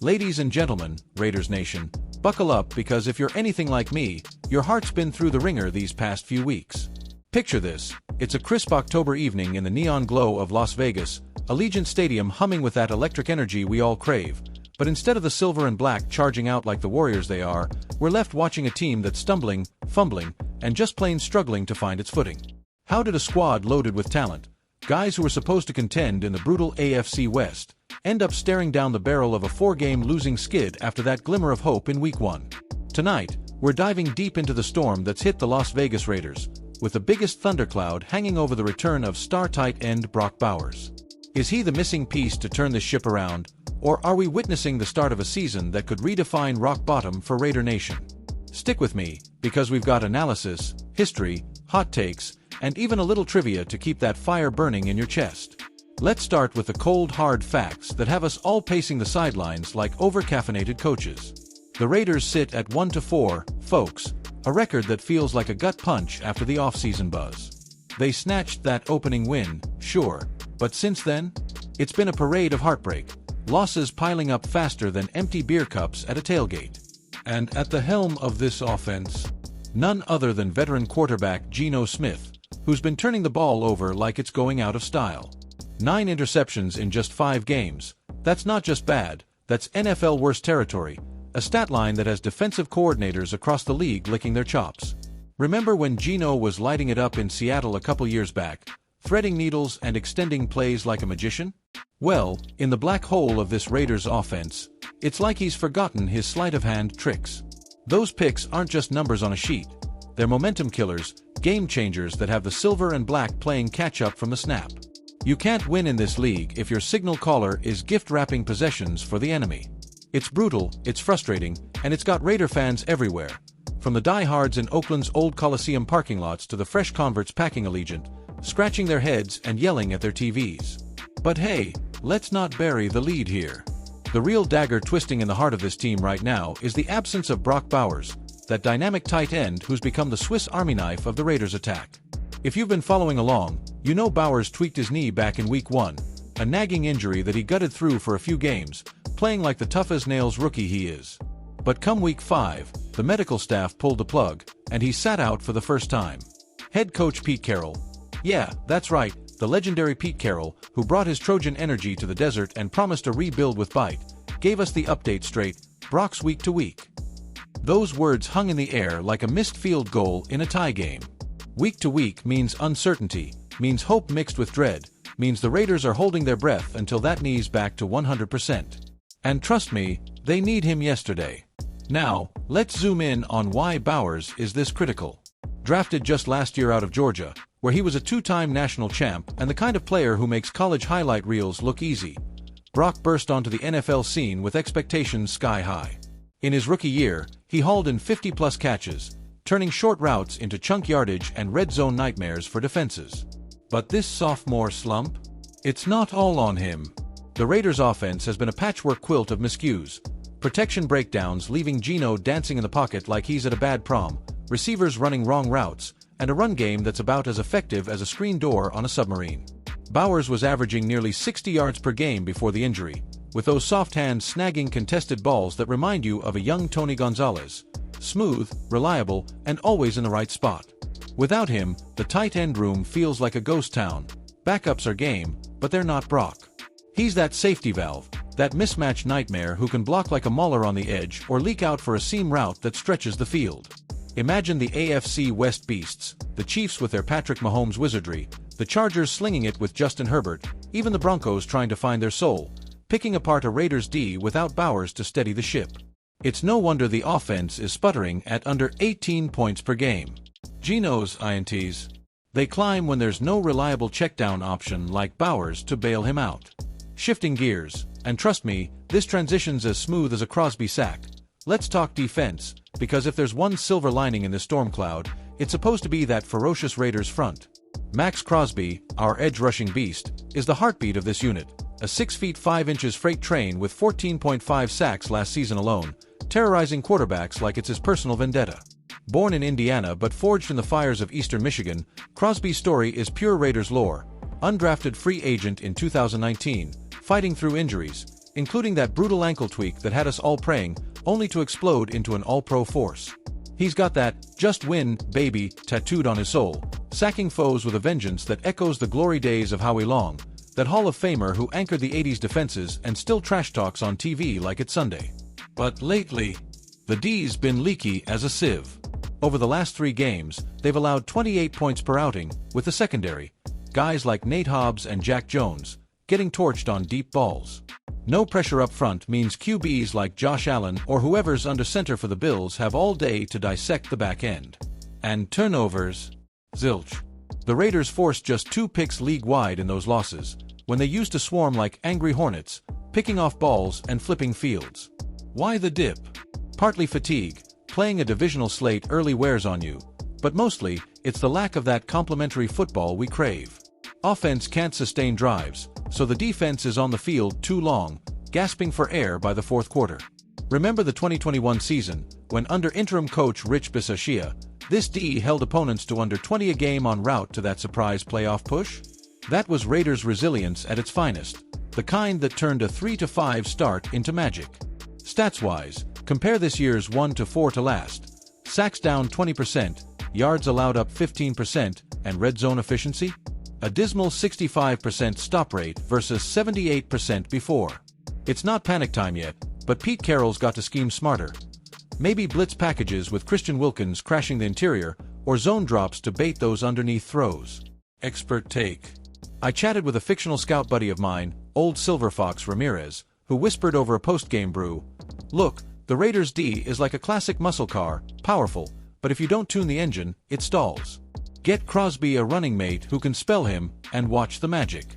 Ladies and gentlemen, Raiders Nation, buckle up because if you're anything like me, your heart's been through the ringer these past few weeks. Picture this, it's a crisp October evening in the neon glow of Las Vegas, Allegiant Stadium humming with that electric energy we all crave, but instead of the silver and black charging out like the warriors they are, we're left watching a team that's stumbling, fumbling, and just plain struggling to find its footing. How did a squad loaded with talent, guys who were supposed to contend in the brutal AFC West, end up staring down the barrel of a 4-game losing skid after that glimmer of hope in Week 1? Tonight, we're diving deep into the storm that's hit the Las Vegas Raiders, with the biggest thundercloud hanging over the return of star tight end Brock Bowers. Is he the missing piece to turn this ship around, or are we witnessing the start of a season that could redefine rock bottom for Raider Nation? Stick with me, because we've got analysis, history, hot takes, and even a little trivia to keep that fire burning in your chest. Let's start with the cold hard facts that have us all pacing the sidelines like over-caffeinated coaches. The Raiders sit at 1-4, folks, a record that feels like a gut punch after the offseason buzz. They snatched that opening win, sure, but since then, it's been a parade of heartbreak, losses piling up faster than empty beer cups at a tailgate. And at the helm of this offense, none other than veteran quarterback Geno Smith, who's been turning the ball over like it's going out of style. 9 interceptions in just 5 games. That's not just bad, that's NFL worst territory, a stat line that has defensive coordinators across the league licking their chops. Remember when Geno was lighting it up in Seattle a couple years back, threading needles and extending plays like a magician? Well, in the black hole of this Raiders offense, it's like he's forgotten his sleight-of-hand tricks. Those picks aren't just numbers on a sheet. They're momentum killers, game changers that have the silver and black playing catch-up from the snap. You can't win in this league if your signal caller is gift-wrapping possessions for the enemy. It's brutal, it's frustrating, and it's got Raider fans everywhere, from the diehards in Oakland's old Coliseum parking lots to the fresh converts packing Allegiant, scratching their heads and yelling at their TVs. But hey, let's not bury the lead here. The real dagger twisting in the heart of this team right now is the absence of Brock Bowers, that dynamic tight end who's become the Swiss Army knife of the Raiders' attack. If you've been following along, you know Bowers tweaked his knee back in Week 1, a nagging injury that he gutted through for a few games, playing like the tough-as-nails rookie he is. But come Week 5, the medical staff pulled the plug, and he sat out for the first time. Head coach Pete Carroll, yeah, that's right, the legendary Pete Carroll, who brought his Trojan energy to the desert and promised a rebuild with bite, gave us the update straight, Brock's week to week. Those words hung in the air like a missed field goal in a tie game. Week to week means uncertainty, means hope mixed with dread, means the Raiders are holding their breath until that knee's back to 100%. And trust me, they need him yesterday. Now, let's zoom in on why Bowers is this critical. Drafted just last year out of Georgia, where he was a 2-time national champ and the kind of player who makes college highlight reels look easy, Brock burst onto the NFL scene with expectations sky high. In his rookie year, he hauled in 50-plus catches, turning short routes into chunk yardage and red zone nightmares for defenses. But this sophomore slump? It's not all on him. The Raiders' offense has been a patchwork quilt of miscues. Protection breakdowns leaving Geno dancing in the pocket like he's at a bad prom, receivers running wrong routes, and a run game that's about as effective as a screen door on a submarine. Bowers was averaging nearly 60 yards per game before the injury, with those soft hands snagging contested balls that remind you of a young Tony Gonzalez. Smooth, reliable, and always in the right spot. Without him, the tight end room feels like a ghost town. Backups are game, but they're not Brock. He's that safety valve, that mismatch nightmare who can block like a mauler on the edge or leak out for a seam route that stretches the field. Imagine the AFC West beasts, the Chiefs with their Patrick Mahomes wizardry, the Chargers slinging it with Justin Herbert, even the Broncos trying to find their soul, picking apart a Raiders D without Bowers to steady the ship. It's no wonder the offense is sputtering at under 18 points per game. Geno's INTs. They climb when there's no reliable checkdown option like Bowers to bail him out. Shifting gears, and trust me, this transition's as smooth as a Crosby sack. Let's talk defense, because if there's one silver lining in this storm cloud, it's supposed to be that ferocious Raiders front. Max Crosby, our edge-rushing beast, is the heartbeat of this unit, a 6 feet 5 inches freight train with 14.5 sacks last season alone, terrorizing quarterbacks like it's his personal vendetta. Born in Indiana but forged in the fires of Eastern Michigan, Crosby's story is pure Raiders lore. Undrafted free agent in 2019, fighting through injuries, including that brutal ankle tweak that had us all praying, only to explode into an all-pro force. He's got that "just win, baby" tattooed on his soul, sacking foes with a vengeance that echoes the glory days of Howie Long, that Hall of Famer who anchored the 80s defenses and still trash talks on TV like it's Sunday. But lately, the D's been leaky as a sieve. Over the last 3 games, they've allowed 28 points per outing, with the secondary, guys like Nate Hobbs and Jack Jones, getting torched on deep balls. No pressure up front means QBs like Josh Allen or whoever's under center for the Bills have all day to dissect the back end. And turnovers? Zilch. The Raiders forced just 2 picks league-wide in those losses, when they used to swarm like angry hornets, picking off balls and flipping fields. Why the dip? Partly fatigue, playing a divisional slate early wears on you, but mostly, it's the lack of that complementary football we crave. Offense can't sustain drives, so the defense is on the field too long, gasping for air by the fourth quarter. Remember the 2021 season, when under interim coach Rich Bisaccia, this D held opponents to under 20 a game en route to that surprise playoff push? That was Raiders' resilience at its finest, the kind that turned a 3-5 start into magic. Stats-wise, compare this year's 1-4 to last. Sacks down 20%, yards allowed up 15%, and red zone efficiency? A dismal 65% stop rate versus 78% before. It's not panic time yet, but Pete Carroll's got to scheme smarter. Maybe blitz packages with Christian Wilkins crashing the interior, or zone drops to bait those underneath throws. Expert take. I chatted with a fictional scout buddy of mine, old Silver Fox Ramirez, who whispered over a post-game brew, "Look, the Raiders' D is like a classic muscle car, powerful, but if you don't tune the engine, it stalls. Get Crosby a running mate who can spell him, and watch the magic."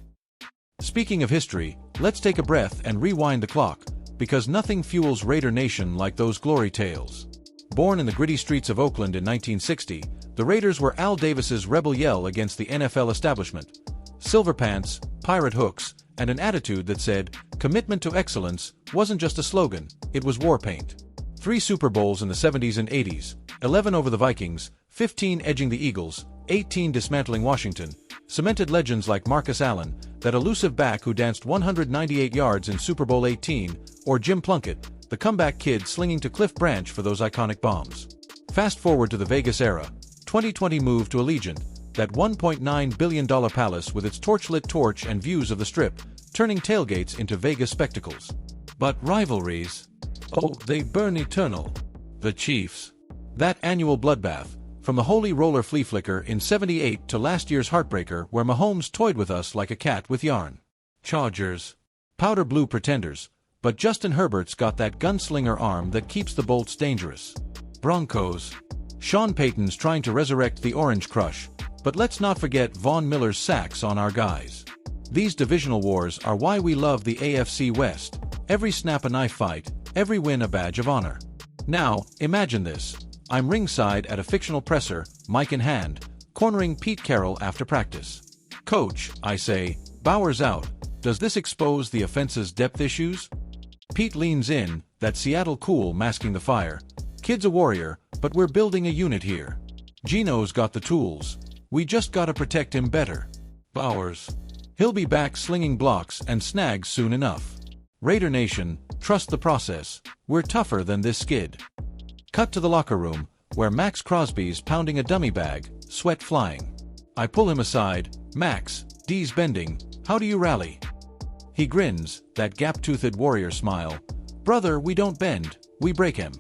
Speaking of history, let's take a breath and rewind the clock, because nothing fuels Raider Nation like those glory tales. Born in the gritty streets of Oakland in 1960, the Raiders were Al Davis's rebel yell against the NFL establishment. Silver pants, pirate hooks, and an attitude that said, commitment to excellence wasn't just a slogan, it was war paint. 3 Super Bowls in the 70s and 80s, 11 over the Vikings, 15 edging the Eagles, 18 dismantling Washington, cemented legends like Marcus Allen, that elusive back who danced 198 yards in Super Bowl 18, or Jim Plunkett, the comeback kid slinging to Cliff Branch for those iconic bombs. Fast forward to the Vegas era, 2020 moved to Allegiant, that $1.9 billion palace with its torchlit torch and views of the Strip, turning tailgates into Vegas spectacles. But rivalries? Oh, they burn eternal. The Chiefs. That annual bloodbath, from the holy roller flea flicker in '78 to last year's heartbreaker where Mahomes toyed with us like a cat with yarn. Chargers. Powder blue pretenders, but Justin Herbert's got that gunslinger arm that keeps the bolts dangerous. Broncos. Sean Payton's trying to resurrect the Orange Crush, but let's not forget Von Miller's sacks on our guys. These divisional wars are why we love the AFC West, every snap a knife fight, every win a badge of honor. Now, imagine this. I'm ringside at a fictional presser, mic in hand, cornering Pete Carroll after practice. "Coach," I say, "Bauer's out. Does this expose the offense's depth issues?" Pete leans in, that Seattle cool masking the fire. "Kid's a warrior, but we're building a unit here. Gino's got the tools. We just gotta protect him better." Bowers. "He'll be back slinging blocks and snags soon enough. Raider Nation, trust the process. We're tougher than this skid." Cut to the locker room, where Max Crosby's pounding a dummy bag, sweat flying. I pull him aside. "Max, D's bending, how do you rally?" He grins, that gap-toothed warrior smile. "Brother, we don't bend, we break him.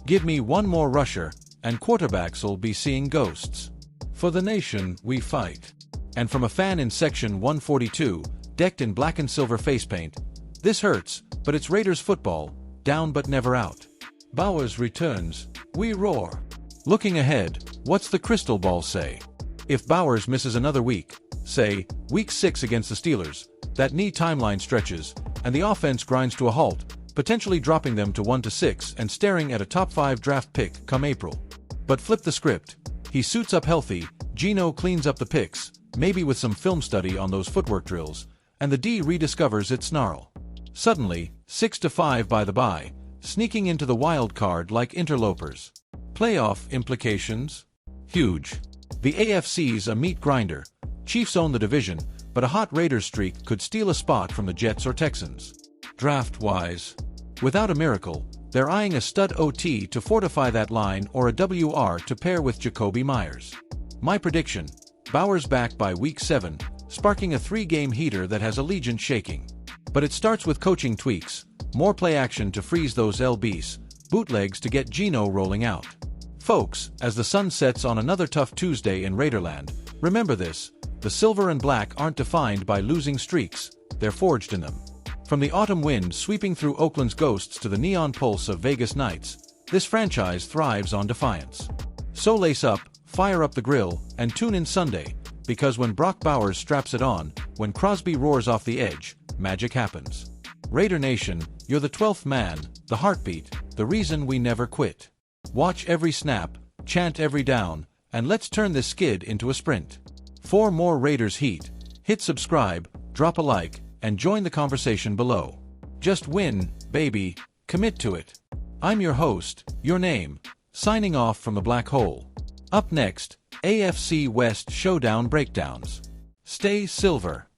Give me one more rusher, and quarterbacks'll be seeing ghosts. For the nation, we fight." And from a fan in section 142, decked in black and silver face paint, "This hurts, but it's Raiders football, down but never out. Bowers returns, we roar." Looking ahead, what's the crystal ball say? If Bowers misses another week, say, week 6 against the Steelers, that knee timeline stretches, and the offense grinds to a halt, potentially dropping them to 1-6 and staring at a top 5 draft pick come April. But flip the script. He suits up healthy, Gino cleans up the picks, maybe with some film study on those footwork drills, and the D rediscovers its snarl. Suddenly, 6-5 by the bye, sneaking into the wild card like interlopers. Playoff implications? Huge. The AFC's a meat grinder. Chiefs own the division, but a hot Raiders streak could steal a spot from the Jets or Texans. Draft-wise, without a miracle, they're eyeing a stud OT to fortify that line or a WR to pair with Jacoby Myers. My prediction: Bauer's back by Week 7, sparking a 3-game heater that has allegiance shaking. But it starts with coaching tweaks, more play action to freeze those LBs, bootlegs to get Geno rolling out. Folks, as the sun sets on another tough Tuesday in Raiderland, remember this: the silver and black aren't defined by losing streaks, they're forged in them. From the autumn wind sweeping through Oakland's ghosts to the neon pulse of Vegas nights, this franchise thrives on defiance. So lace up, fire up the grill, and tune in Sunday, because when Brock Bowers straps it on, when Crosby roars off the edge, magic happens. Raider Nation, you're the 12th man, the heartbeat, the reason we never quit. Watch every snap, chant every down, and let's turn this skid into a sprint. For more Raiders heat, hit subscribe, drop a like, and join the conversation below. Just win, baby, commit to it. I'm your host, your name, signing off from the black hole. Up next, AFC West Showdown breakdowns. Stay silver.